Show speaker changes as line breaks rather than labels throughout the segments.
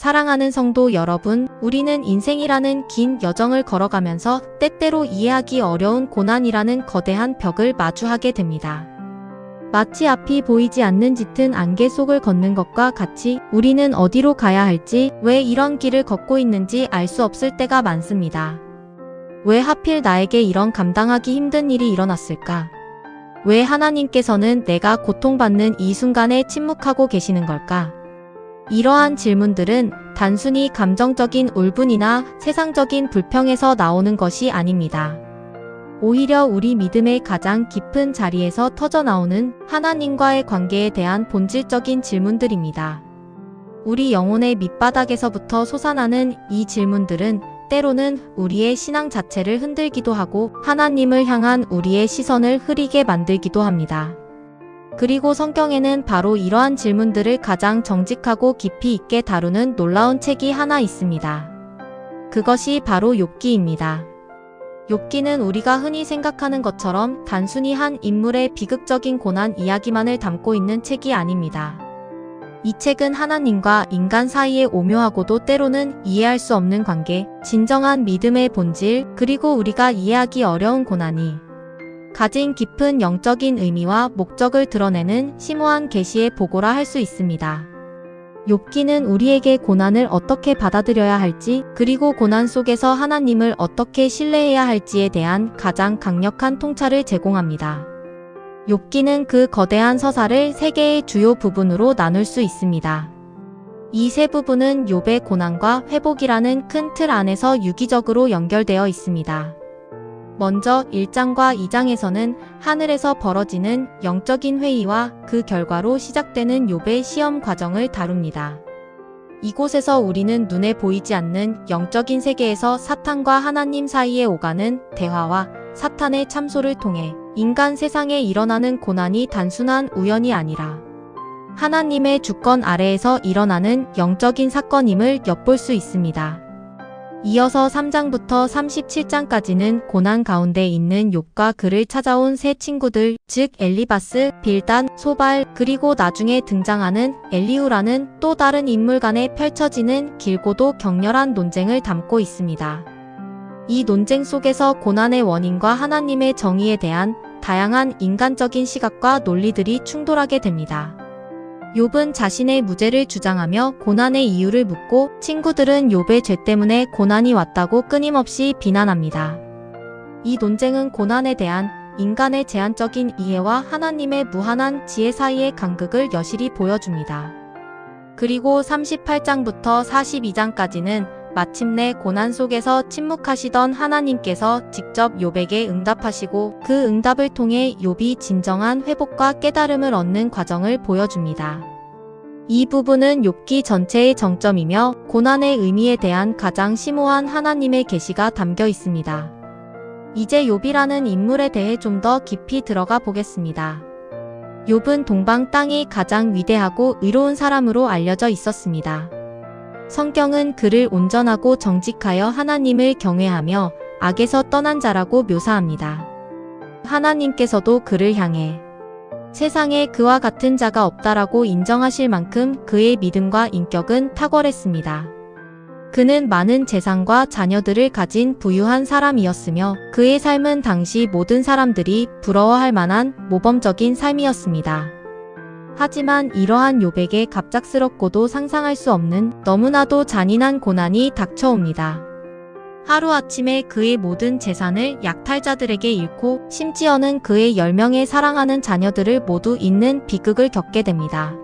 사랑하는 성도 여러분, 우리는 인생이라는 긴 여정을 걸어가면서 때때로 이해하기 어려운 고난이라는 거대한 벽을 마주하게 됩니다. 마치 앞이 보이지 않는 짙은 안개 속을 걷는 것과 같이 우리는 어디로 가야 할지, 왜 이런 길을 걷고 있는지 알 수 없을 때가 많습니다. 왜 하필 나에게 이런 감당하기 힘든 일이 일어났을까? 왜 하나님께서는 내가 고통받는 이 순간에 침묵하고 계시는 걸까? 이러한 질문들은 단순히 감정적인 울분이나 세상적인 불평에서 나오는 것이 아닙니다. 오히려 우리 믿음의 가장 깊은 자리에서 터져나오는 하나님과의 관계에 대한 본질적인 질문들입니다. 우리 영혼의 밑바닥에서부터 솟아나는 이 질문들은 때로는 우리의 신앙 자체를 흔들기도 하고 하나님을 향한 우리의 시선을 흐리게 만들기도 합니다. 그리고 성경에는 바로 이러한 질문들을 가장 정직하고 깊이 있게 다루는 놀라운 책이 하나 있습니다. 그것이 바로 욥기입니다. 욥기는 우리가 흔히 생각하는 것처럼 단순히 한 인물의 비극적인 고난 이야기만을 담고 있는 책이 아닙니다. 이 책은 하나님과 인간 사이의 오묘하고도 때로는 이해할 수 없는 관계, 진정한 믿음의 본질, 그리고 우리가 이해하기 어려운 고난이 가진 깊은 영적인 의미와 목적을 드러내는 심오한 계시의 보고라 할 수 있습니다. 욥기는 우리에게 고난을 어떻게 받아들여야 할지, 그리고 고난 속에서 하나님을 어떻게 신뢰해야 할지에 대한 가장 강력한 통찰을 제공합니다. 욥기는 그 거대한 서사를 세 개의 주요 부분으로 나눌 수 있습니다. 이 세 부분은 욥의 고난과 회복이라는 큰 틀 안에서 유기적으로 연결되어 있습니다. 먼저 1장과 2장에서는 하늘에서 벌어지는 영적인 회의와 그 결과로 시작되는 욥의 시험 과정을 다룹니다. 이곳에서 우리는 눈에 보이지 않는 영적인 세계에서 사탄과 하나님 사이에 오가는 대화와 사탄의 참소를 통해 인간 세상에 일어나는 고난이 단순한 우연이 아니라 하나님의 주권 아래에서 일어나는 영적인 사건임을 엿볼 수 있습니다. 이어서 3장부터 37장까지는 고난 가운데 있는 욥과 그를 찾아온 세 친구들, 즉 엘리바스, 빌단, 소발, 그리고 나중에 등장하는 엘리후라는 또 다른 인물 간에 펼쳐지는 길고도 격렬한 논쟁을 담고 있습니다. 이 논쟁 속에서 고난의 원인과 하나님의 정의에 대한 다양한 인간적인 시각과 논리들이 충돌하게 됩니다. 욥은 자신의 무죄를 주장하며 고난의 이유를 묻고, 친구들은 욥의 죄 때문에 고난이 왔다고 끊임없이 비난합니다. 이 논쟁은 고난에 대한 인간의 제한적인 이해와 하나님의 무한한 지혜 사이의 간극을 여실히 보여줍니다. 그리고 38장부터 42장까지는 마침내 고난 속에서 침묵하시던 하나님께서 직접 욥에게 응답하시고 그 응답을 통해 욥이 진정한 회복과 깨달음을 얻는 과정을 보여줍니다. 이 부분은 욥기 전체의 정점이며 고난의 의미에 대한 가장 심오한 하나님의 계시가 담겨 있습니다. 이제 욥이라는 인물에 대해 좀 더 깊이 들어가 보겠습니다. 욥은 동방 땅이 가장 위대하고 의로운 사람으로 알려져 있었습니다. 성경은 그를 온전하고 정직하여 하나님을 경외하며 악에서 떠난 자라고 묘사합니다. 하나님께서도 그를 향해 세상에 그와 같은 자가 없다라고 인정하실 만큼 그의 믿음과 인격은 탁월했습니다. 그는 많은 재산과 자녀들을 가진 부유한 사람이었으며 그의 삶은 당시 모든 사람들이 부러워할 만한 모범적인 삶이었습니다. 하지만 이러한 욥에게 갑작스럽고도 상상할 수 없는 너무나도 잔인한 고난이 닥쳐옵니다. 하루아침에 그의 모든 재산을 약탈자들에게 잃고 심지어는 그의 10명의 사랑하는 자녀들을 모두 잃는 비극을 겪게 됩니다.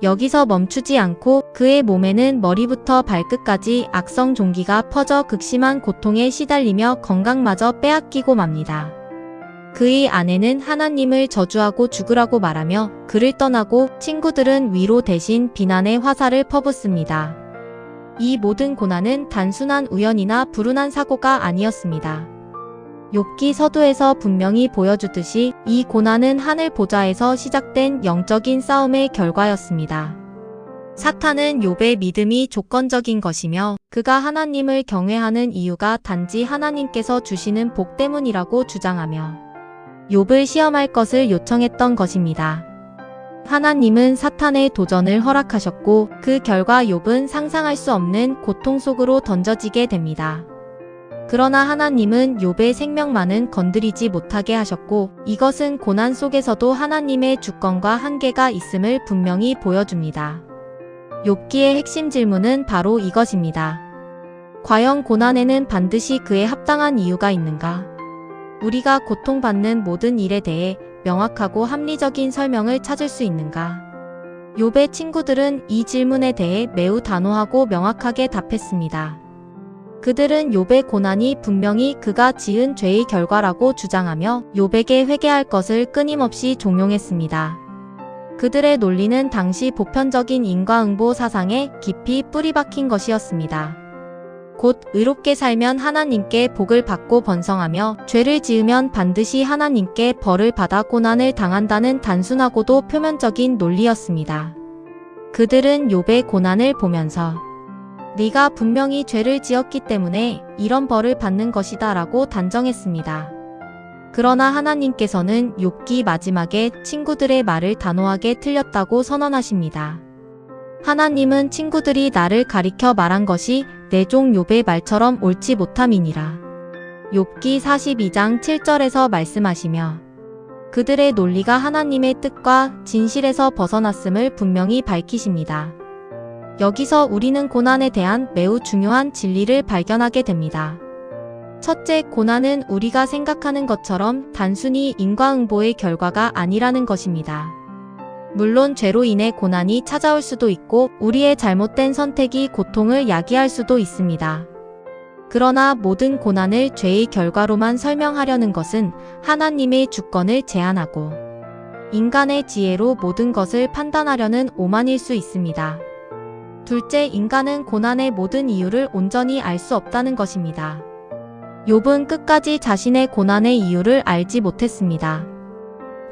여기서 멈추지 않고 그의 몸에는 머리부터 발끝까지 악성 종기가 퍼져 극심한 고통에 시달리며 건강마저 빼앗기고 맙니다. 그의 아내는 하나님을 저주하고 죽으라고 말하며 그를 떠나고 친구들은 위로 대신 비난의 화살을 퍼붓습니다. 이 모든 고난은 단순한 우연이나 불운한 사고가 아니었습니다. 욥기 서두에서 분명히 보여주듯이 이 고난은 하늘 보좌에서 시작된 영적인 싸움의 결과였습니다. 사탄은 욥의 믿음이 조건적인 것이며 그가 하나님을 경외하는 이유가 단지 하나님께서 주시는 복 때문이라고 주장하며 욥을 시험할 것을 요청했던 것입니다. 하나님은 사탄의 도전을 허락하셨고 그 결과 욥은 상상할 수 없는 고통 속으로 던져지게 됩니다. 그러나 하나님은 욥의 생명만은 건드리지 못하게 하셨고 이것은 고난 속에서도 하나님의 주권과 한계가 있음을 분명히 보여줍니다. 욥기의 핵심 질문은 바로 이것입니다. 과연 고난에는 반드시 그에 합당한 이유가 있는가? 우리가 고통받는 모든 일에 대해 명확하고 합리적인 설명을 찾을 수 있는가? 욥의 친구들은 이 질문에 대해 매우 단호하고 명확하게 답했습니다. 그들은 욥의 고난이 분명히 그가 지은 죄의 결과라고 주장하며 욥에게 회개할 것을 끊임없이 종용했습니다. 그들의 논리는 당시 보편적인 인과응보 사상에 깊이 뿌리박힌 것이었습니다. 곧 의롭게 살면 하나님께 복을 받고 번성하며 죄를 지으면 반드시 하나님께 벌을 받아 고난을 당한다는 단순하고도 표면적인 논리였습니다. 그들은 욥의 고난을 보면서 네가 분명히 죄를 지었기 때문에 이런 벌을 받는 것이다 라고 단정했습니다. 그러나 하나님께서는 욥기 마지막에 친구들의 말을 단호하게 틀렸다고 선언하십니다. 하나님은 친구들이 나를 가리켜 말한 것이 내 종 욥의 말처럼 옳지 못함이니라. 욥기 42장 7절에서 말씀하시며 그들의 논리가 하나님의 뜻과 진실에서 벗어났음을 분명히 밝히십니다. 여기서 우리는 고난에 대한 매우 중요한 진리를 발견하게 됩니다. 첫째, 고난은 우리가 생각하는 것처럼 단순히 인과응보의 결과가 아니라는 것입니다. 물론 죄로 인해 고난이 찾아올 수도 있고 우리의 잘못된 선택이 고통을 야기할 수도 있습니다. 그러나 모든 고난을 죄의 결과로만 설명하려는 것은 하나님의 주권을 제한하고 인간의 지혜로 모든 것을 판단하려는 오만일 수 있습니다. 둘째, 인간은 고난의 모든 이유를 온전히 알 수 없다는 것입니다. 욥은 끝까지 자신의 고난의 이유를 알지 못했습니다.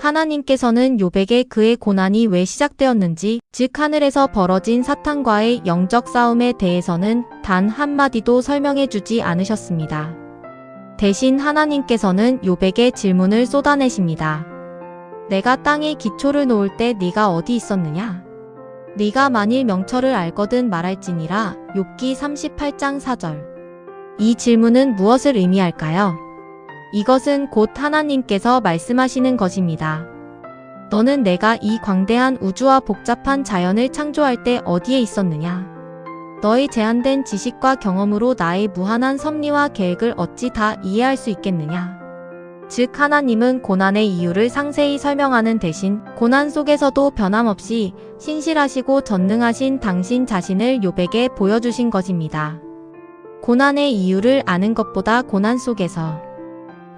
하나님께서는 욥에게 그의 고난이 왜 시작되었는지, 즉 하늘에서 벌어진 사탄과의 영적 싸움에 대해서는 단 한마디도 설명해 주지 않으셨습니다. 대신 하나님께서는 욥에게 질문을 쏟아내십니다. 내가 땅에 기초를 놓을 때 네가 어디 있었느냐? 네가 만일 명철을 알거든 말할지니라. 욥기 38장 4절. 이 질문은 무엇을 의미할까요? 이것은 곧 하나님께서 말씀하시는 것입니다. 너는 내가 이 광대한 우주와 복잡한 자연을 창조할 때 어디에 있었느냐? 너의 제한된 지식과 경험으로 나의 무한한 섭리와 계획을 어찌 다 이해할 수 있겠느냐? 즉 하나님은 고난의 이유를 상세히 설명하는 대신 고난 속에서도 변함없이 신실하시고 전능하신 당신 자신을 욥에게 보여주신 것입니다. 고난의 이유를 아는 것보다 고난 속에서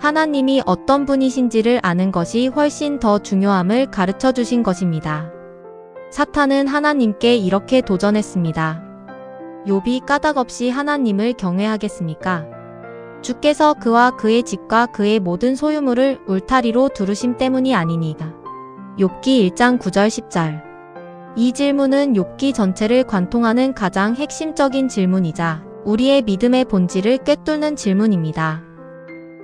하나님이 어떤 분이신지를 아는 것이 훨씬 더 중요함을 가르쳐 주신 것입니다. 사탄은 하나님께 이렇게 도전했습니다. 욥이 까닭없이 하나님을 경외하겠습니까? 주께서 그와 그의 집과 그의 모든 소유물을 울타리로 두르심 때문이 아니니가. 욥기 1장 9절 10절. 이 질문은 욥기 전체를 관통하는 가장 핵심적인 질문이자 우리의 믿음의 본질을 꿰뚫는 질문입니다.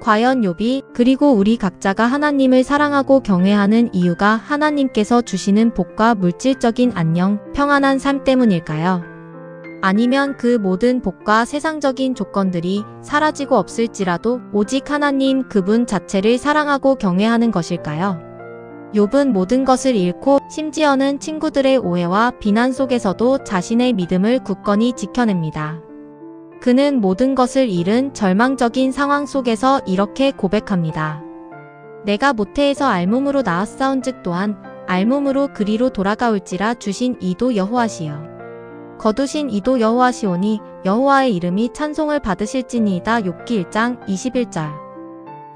과연 욥이 그리고 우리 각자가 하나님을 사랑하고 경외하는 이유가 하나님께서 주시는 복과 물질적인 안녕, 평안한 삶 때문일까요? 아니면 그 모든 복과 세상적인 조건들이 사라지고 없을지라도 오직 하나님 그분 자체를 사랑하고 경외하는 것일까요? 욥은 모든 것을 잃고 심지어는 친구들의 오해와 비난 속에서도 자신의 믿음을 굳건히 지켜냅니다. 그는 모든 것을 잃은 절망적인 상황 속에서 이렇게 고백합니다. 내가 모태에서 알몸으로 나았사온즉 또한 알몸으로 그리로 돌아가올지라 주신 이도 여호와시여. 거두신 이도 여호와시오니 여호와의 이름이 찬송을 받으실지니이다. 욥기 1장 21절.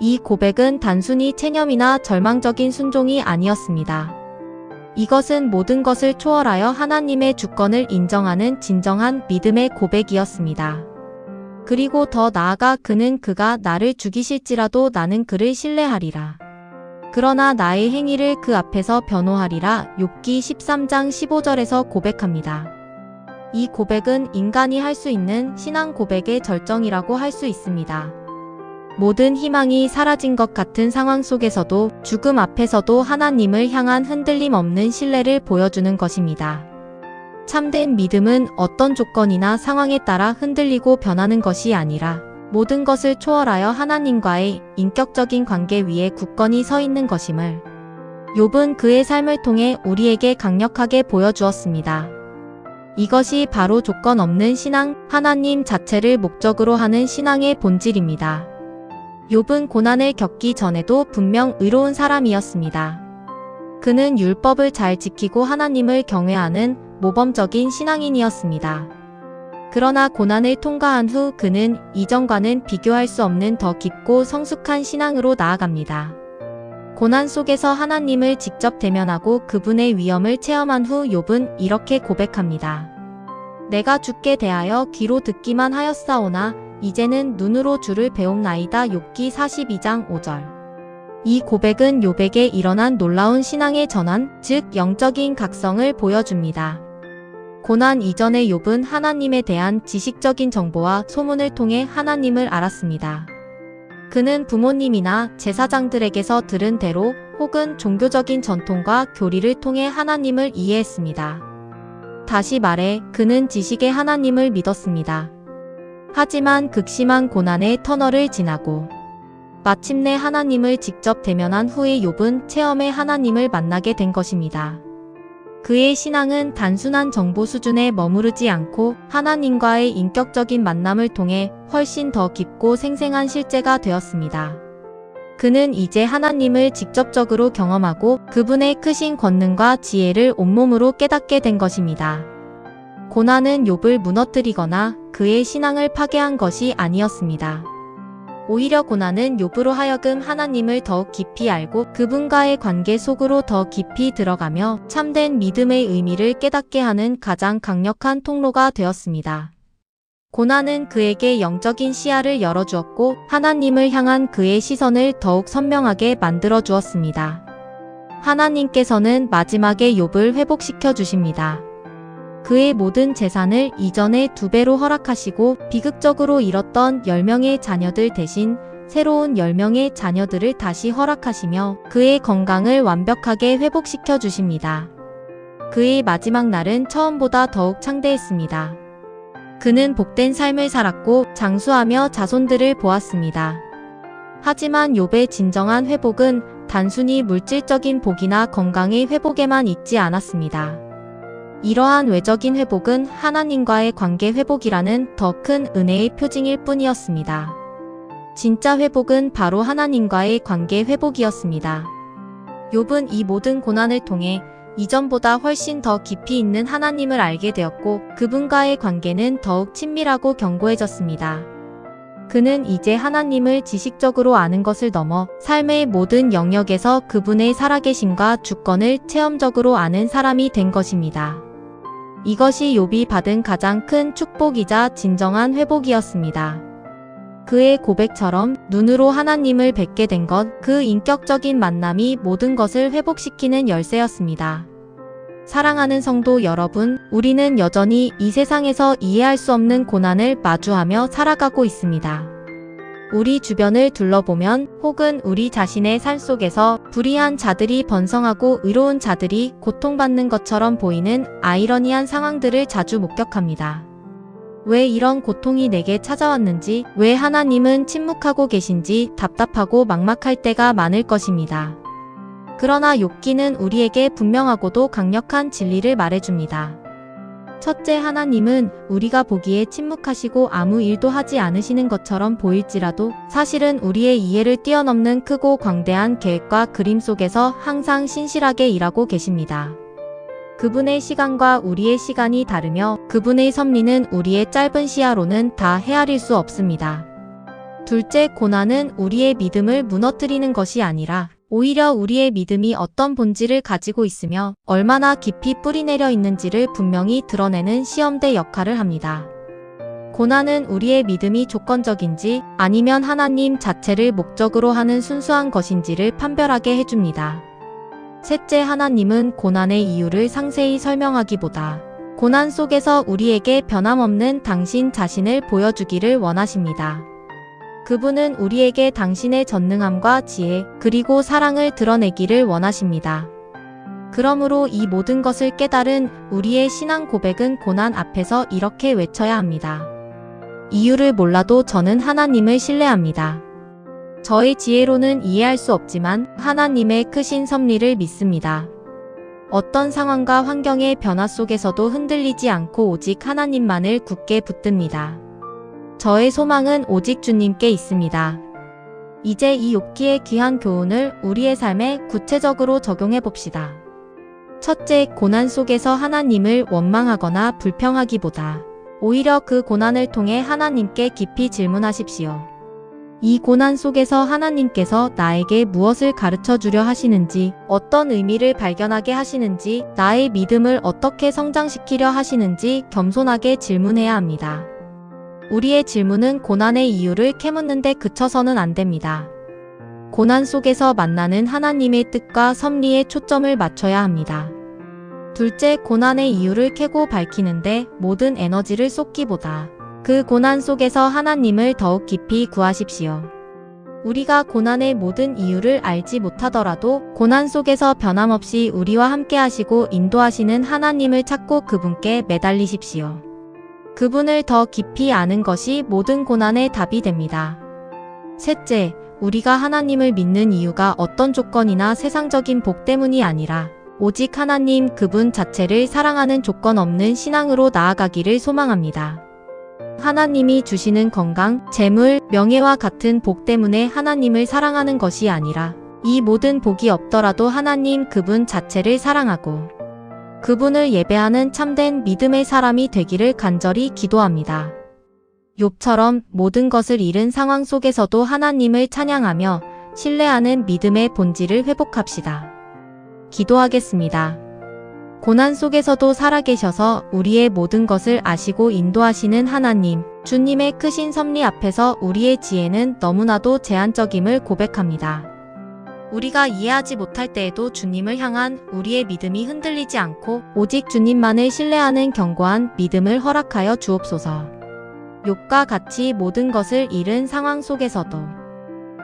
이 고백은 단순히 체념이나 절망적인 순종이 아니었습니다. 이것은 모든 것을 초월하여 하나님의 주권을 인정하는 진정한 믿음의 고백이었습니다. 그리고 더 나아가 그는 그가 나를 죽이실지라도 나는 그를 신뢰하리라. 그러나 나의 행위를 그 앞에서 변호하리라. 욥기 13장 15절에서 고백합니다. 이 고백은 인간이 할 수 있는 신앙 고백의 절정이라고 할 수 있습니다. 모든 희망이 사라진 것 같은 상황 속에서도 죽음 앞에서도 하나님을 향한 흔들림 없는 신뢰를 보여주는 것입니다. 참된 믿음은 어떤 조건이나 상황에 따라 흔들리고 변하는 것이 아니라 모든 것을 초월하여 하나님과의 인격적인 관계 위에 굳건히 서 있는 것임을 욥은 그의 삶을 통해 우리에게 강력하게 보여주었습니다. 이것이 바로 조건 없는 신앙, 하나님 자체를 목적으로 하는 신앙의 본질입니다. 욥은 고난을 겪기 전에도 분명 의로운 사람이었습니다. 그는 율법을 잘 지키고 하나님을 경외하는 모범적인 신앙인이었습니다. 그러나 고난을 통과한 후 그는 이전과는 비교할 수 없는 더 깊고 성숙한 신앙으로 나아갑니다. 고난 속에서 하나님을 직접 대면하고 그분의 위엄을 체험한 후 욥은 이렇게 고백합니다. 내가 주께 대하여 귀로 듣기만 하였사오나 이제는 눈으로 주를 배움나이다. 욥기 42장 5절. 이 고백은 욥에게 일어난 놀라운 신앙의 전환, 즉 영적인 각성을 보여줍니다. 고난 이전의 욥은 하나님에 대한 지식적인 정보와 소문을 통해 하나님을 알았습니다. 그는 부모님이나 제사장들에게서 들은 대로 혹은 종교적인 전통과 교리를 통해 하나님을 이해했습니다. 다시 말해 그는 지식의 하나님을 믿었습니다. 하지만 극심한 고난의 터널을 지나고 마침내 하나님을 직접 대면한 후에 욥은 체험의 하나님을 만나게 된 것입니다. 그의 신앙은 단순한 정보 수준에 머무르지 않고 하나님과의 인격적인 만남을 통해 훨씬 더 깊고 생생한 실제가 되었습니다. 그는 이제 하나님을 직접적으로 경험하고 그분의 크신 권능과 지혜를 온몸으로 깨닫게 된 것입니다. 고난은 욥을 무너뜨리거나 그의 신앙을 파괴한 것이 아니었습니다. 오히려 고난은 욥으로 하여금 하나님을 더욱 깊이 알고 그분과의 관계 속으로 더 깊이 들어가며 참된 믿음의 의미를 깨닫게 하는 가장 강력한 통로가 되었습니다. 고난은 그에게 영적인 시야를 열어주었고 하나님을 향한 그의 시선을 더욱 선명하게 만들어 주었습니다. 하나님께서는 마지막에 욥을 회복시켜 주십니다. 그의 모든 재산을 이전의 2배로 허락하시고 비극적으로 잃었던 10명의 자녀들 대신 새로운 10명의 자녀들을 다시 허락하시며 그의 건강을 완벽하게 회복시켜 주십니다. 그의 마지막 날은 처음보다 더욱 창대했습니다. 그는 복된 삶을 살았고 장수하며 자손들을 보았습니다. 하지만 욥의 진정한 회복은 단순히 물질적인 복이나 건강의 회복에만 있지 않았습니다. 이러한 외적인 회복은 하나님과의 관계 회복이라는 더 큰 은혜의 표징일 뿐이었습니다. 진짜 회복은 바로 하나님과의 관계 회복이었습니다. 욥은 이 모든 고난을 통해 이전보다 훨씬 더 깊이 있는 하나님을 알게 되었고 그분과의 관계는 더욱 친밀하고 견고해졌습니다. 그는 이제 하나님을 지식적으로 아는 것을 넘어 삶의 모든 영역에서 그분의 살아계심과 주권을 체험적으로 아는 사람이 된 것입니다. 이것이 욥이 받은 가장 큰 축복이자 진정한 회복이었습니다. 그의 고백처럼 눈으로 하나님을 뵙게 된 것, 그 인격적인 만남이 모든 것을 회복시키는 열쇠였습니다. 사랑하는 성도 여러분, 우리는 여전히 이 세상에서 이해할 수 없는 고난을 마주하며 살아가고 있습니다. 우리 주변을 둘러보면 혹은 우리 자신의 삶 속에서 불의한 자들이 번성하고 의로운 자들이 고통받는 것처럼 보이는 아이러니한 상황들을 자주 목격합니다. 왜 이런 고통이 내게 찾아왔는지, 왜 하나님은 침묵하고 계신지 답답하고 막막할 때가 많을 것입니다. 그러나 욥기는 우리에게 분명하고도 강력한 진리를 말해줍니다. 첫째, 하나님은 우리가 보기에 침묵하시고 아무 일도 하지 않으시는 것처럼 보일지라도 사실은 우리의 이해를 뛰어넘는 크고 광대한 계획과 그림 속에서 항상 신실하게 일하고 계십니다. 그분의 시간과 우리의 시간이 다르며 그분의 섭리는 우리의 짧은 시야로는 다 헤아릴 수 없습니다. 둘째, 고난은 우리의 믿음을 무너뜨리는 것이 아니라 오히려 우리의 믿음이 어떤 본질을 가지고 있으며 얼마나 깊이 뿌리내려 있는지를 분명히 드러내는 시험대 역할을 합니다. 고난은 우리의 믿음이 조건적인지 아니면 하나님 자체를 목적으로 하는 순수한 것인지를 판별하게 해줍니다. 셋째, 하나님은 고난의 이유를 상세히 설명하기보다 고난 속에서 우리에게 변함없는 당신 자신을 보여주기를 원하십니다. 그분은 우리에게 당신의 전능함과 지혜, 그리고 사랑을 드러내기를 원하십니다. 그러므로 이 모든 것을 깨달은 우리의 신앙 고백은 고난 앞에서 이렇게 외쳐야 합니다. 이유를 몰라도 저는 하나님을 신뢰합니다. 저의 지혜로는 이해할 수 없지만 하나님의 크신 섭리를 믿습니다. 어떤 상황과 환경의 변화 속에서도 흔들리지 않고 오직 하나님만을 굳게 붙듭니다. 저의 소망은 오직 주님께 있습니다. 이제 이 욥기의 귀한 교훈을 우리의 삶에 구체적으로 적용해 봅시다. 첫째, 고난 속에서 하나님을 원망하거나 불평하기보다 오히려 그 고난을 통해 하나님께 깊이 질문하십시오. 이 고난 속에서 하나님께서 나에게 무엇을 가르쳐 주려 하시는지, 어떤 의미를 발견하게 하시는지, 나의 믿음을 어떻게 성장시키려 하시는지 겸손하게 질문해야 합니다. 우리의 질문은 고난의 이유를 캐묻는데 그쳐서는 안 됩니다. 고난 속에서 만나는 하나님의 뜻과 섭리에 초점을 맞춰야 합니다. 둘째, 고난의 이유를 캐고 밝히는데 모든 에너지를 쏟기보다 그 고난 속에서 하나님을 더욱 깊이 구하십시오. 우리가 고난의 모든 이유를 알지 못하더라도 고난 속에서 변함없이 우리와 함께 하시고 인도하시는 하나님을 찾고 그분께 매달리십시오. 그분을 더 깊이 아는 것이 모든 고난의 답이 됩니다. 셋째, 우리가 하나님을 믿는 이유가 어떤 조건이나 세상적인 복 때문이 아니라 오직 하나님 그분 자체를 사랑하는 조건 없는 신앙으로 나아가기를 소망합니다. 하나님이 주시는 건강, 재물, 명예와 같은 복 때문에 하나님을 사랑하는 것이 아니라 이 모든 복이 없더라도 하나님 그분 자체를 사랑하고 그분을 예배하는 참된 믿음의 사람이 되기를 간절히 기도합니다. 욥처럼 모든 것을 잃은 상황 속에서도 하나님을 찬양하며 신뢰하는 믿음의 본질을 회복합시다. 기도하겠습니다. 고난 속에서도 살아계셔서 우리의 모든 것을 아시고 인도하시는 하나님, 주님의 크신 섭리 앞에서 우리의 지혜는 너무나도 제한적임을 고백합니다. 우리가 이해하지 못할 때에도 주님을 향한 우리의 믿음이 흔들리지 않고 오직 주님만을 신뢰하는 견고한 믿음을 허락하여 주옵소서. 욥과 같이 모든 것을 잃은 상황 속에서도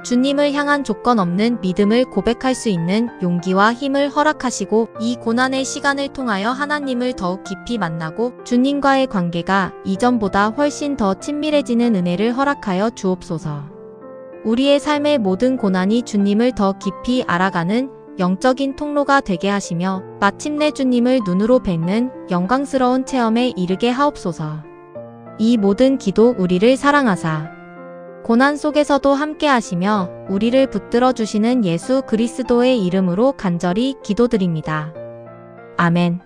주님을 향한 조건 없는 믿음을 고백할 수 있는 용기와 힘을 허락하시고 이 고난의 시간을 통하여 하나님을 더욱 깊이 만나고 주님과의 관계가 이전보다 훨씬 더 친밀해지는 은혜를 허락하여 주옵소서. 우리의 삶의 모든 고난이 주님을 더 깊이 알아가는 영적인 통로가 되게 하시며 마침내 주님을 눈으로 뵙는 영광스러운 체험에 이르게 하옵소서. 이 모든 기도 우리를 사랑하사 고난 속에서도 함께 하시며 우리를 붙들어 주시는 예수 그리스도의 이름으로 간절히 기도드립니다. 아멘.